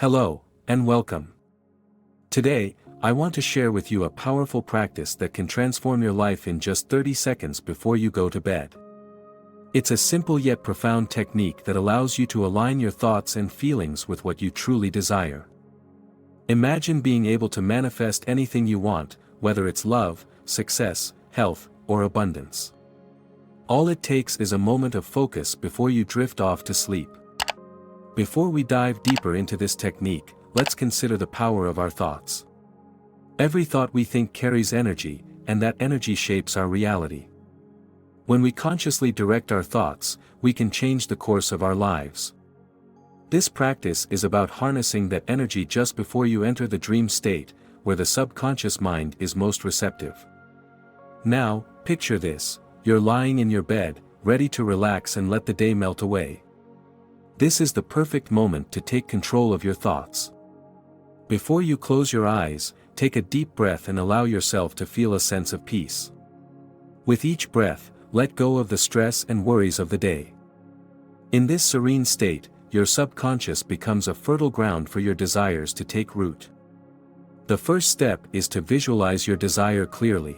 Hello, and welcome. Today, I want to share with you a powerful practice that can transform your life in just 30 seconds before you go to bed. It's a simple yet profound technique that allows you to align your thoughts and feelings with what you truly desire. Imagine being able to manifest anything you want, whether it's love, success, health, or abundance. All it takes is a moment of focus before you drift off to sleep. Before we dive deeper into this technique, let's consider the power of our thoughts. Every thought we think carries energy, and that energy shapes our reality. When we consciously direct our thoughts, we can change the course of our lives. This practice is about harnessing that energy just before you enter the dream state, where the subconscious mind is most receptive. Now, picture this: you're lying in your bed, ready to relax and let the day melt away. This is the perfect moment to take control of your thoughts. Before you close your eyes, take a deep breath and allow yourself to feel a sense of peace. With each breath, let go of the stress and worries of the day. In this serene state, your subconscious becomes a fertile ground for your desires to take root. The first step is to visualize your desire clearly.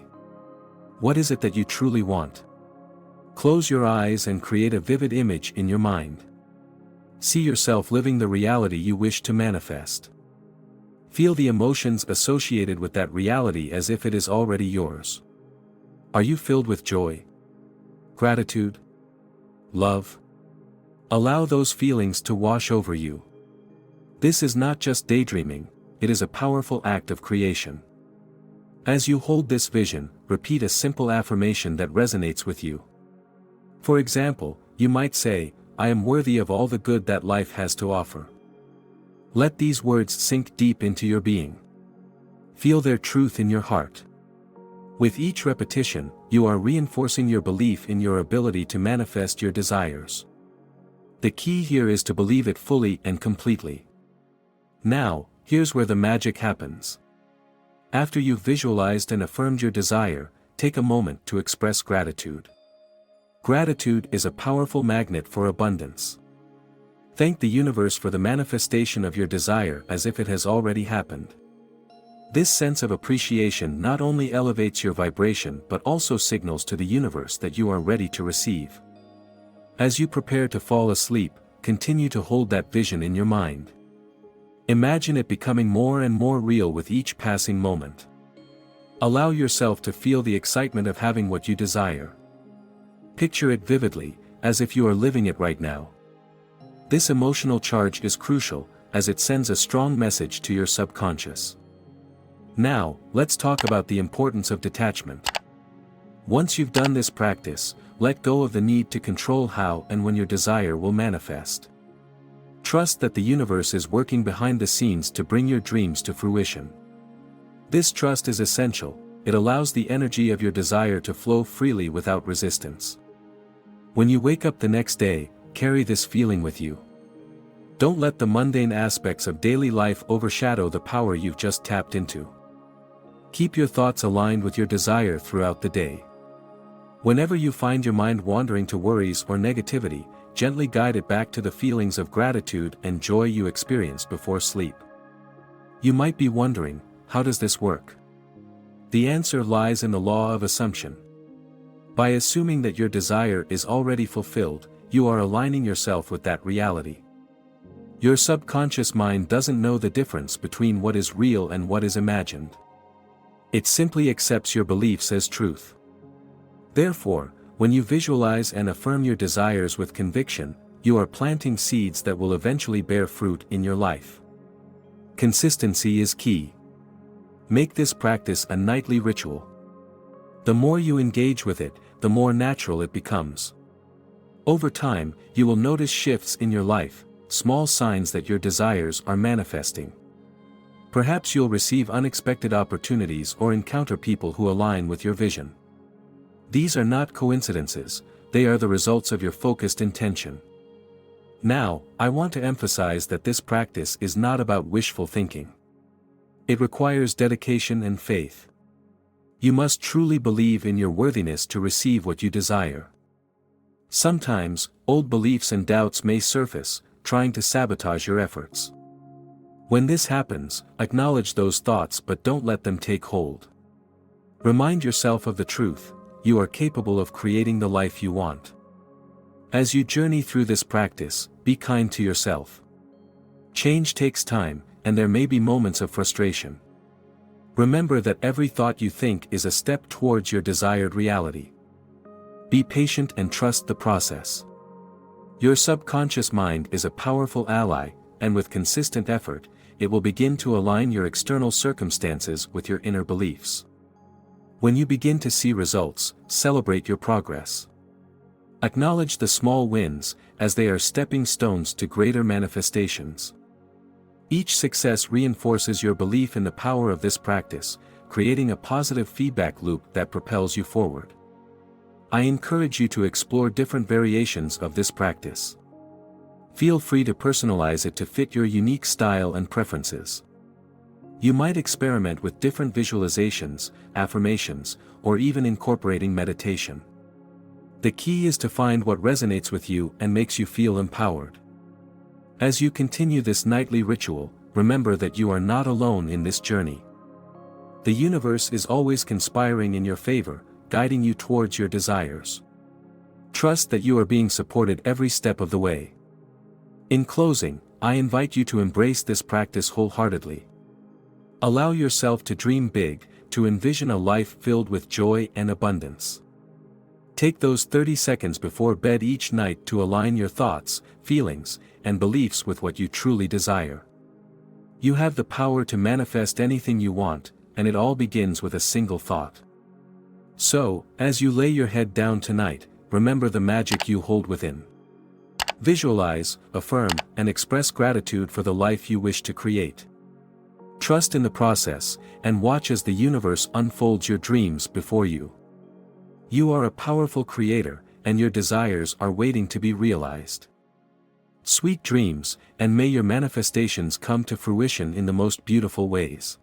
What is it that you truly want? Close your eyes and create a vivid image in your mind. See yourself living the reality you wish to manifest. Feel the emotions associated with that reality as if it is already yours. Are you filled with joy? Gratitude? Love? Allow those feelings to wash over you. This is not just daydreaming, it is a powerful act of creation. As you hold this vision, repeat a simple affirmation that resonates with you. For example, you might say, "I am worthy of all the good that life has to offer." Let these words sink deep into your being. Feel their truth in your heart. With each repetition, you are reinforcing your belief in your ability to manifest your desires. The key here is to believe it fully and completely. Now, here's where the magic happens. After you've visualized and affirmed your desire, take a moment to express gratitude. Gratitude is a powerful magnet for abundance. Thank the universe for the manifestation of your desire as if it has already happened. This sense of appreciation not only elevates your vibration but also signals to the universe that you are ready to receive. As you prepare to fall asleep, continue to hold that vision in your mind. Imagine it becoming more and more real with each passing moment. Allow yourself to feel the excitement of having what you desire. Picture it vividly, as if you are living it right now. This emotional charge is crucial, as it sends a strong message to your subconscious. Now, let's talk about the importance of detachment. Once you've done this practice, let go of the need to control how and when your desire will manifest. Trust that the universe is working behind the scenes to bring your dreams to fruition. This trust is essential. It allows the energy of your desire to flow freely without resistance. When you wake up the next day, carry this feeling with you. Don't let the mundane aspects of daily life overshadow the power you've just tapped into. Keep your thoughts aligned with your desire throughout the day. Whenever you find your mind wandering to worries or negativity, gently guide it back to the feelings of gratitude and joy you experienced before sleep. You might be wondering, how does this work? The answer lies in the law of assumption. By assuming that your desire is already fulfilled, you are aligning yourself with that reality. Your subconscious mind doesn't know the difference between what is real and what is imagined. It simply accepts your beliefs as truth. Therefore, when you visualize and affirm your desires with conviction, you are planting seeds that will eventually bear fruit in your life. Consistency is key. Make this practice a nightly ritual. The more you engage with it, the more natural it becomes. Over time, you will notice shifts in your life, small signs that your desires are manifesting. Perhaps you'll receive unexpected opportunities or encounter people who align with your vision. These are not coincidences, they are the results of your focused intention. Now, I want to emphasize that this practice is not about wishful thinking. It requires dedication and faith. You must truly believe in your worthiness to receive what you desire. Sometimes, old beliefs and doubts may surface, trying to sabotage your efforts. When this happens, acknowledge those thoughts but don't let them take hold. Remind yourself of the truth: you are capable of creating the life you want. As you journey through this practice, be kind to yourself. Change takes time, and there may be moments of frustration. Remember that every thought you think is a step towards your desired reality. Be patient and trust the process. Your subconscious mind is a powerful ally, and with consistent effort, it will begin to align your external circumstances with your inner beliefs. When you begin to see results, celebrate your progress. Acknowledge the small wins, as they are stepping stones to greater manifestations. Each success reinforces your belief in the power of this practice, creating a positive feedback loop that propels you forward. I encourage you to explore different variations of this practice. Feel free to personalize it to fit your unique style and preferences. You might experiment with different visualizations, affirmations, or even incorporating meditation. The key is to find what resonates with you and makes you feel empowered. As you continue this nightly ritual, remember that you are not alone in this journey. The universe is always conspiring in your favor, guiding you towards your desires. Trust that you are being supported every step of the way. In closing, I invite you to embrace this practice wholeheartedly. Allow yourself to dream big, to envision a life filled with joy and abundance. Take those 30 seconds before bed each night to align your thoughts, feelings, and beliefs with what you truly desire. You have the power to manifest anything you want, and it all begins with a single thought. So, as you lay your head down tonight, remember the magic you hold within. Visualize, affirm, and express gratitude for the life you wish to create. Trust in the process, and watch as the universe unfolds your dreams before you. You are a powerful creator, and your desires are waiting to be realized. Sweet dreams, and may your manifestations come to fruition in the most beautiful ways.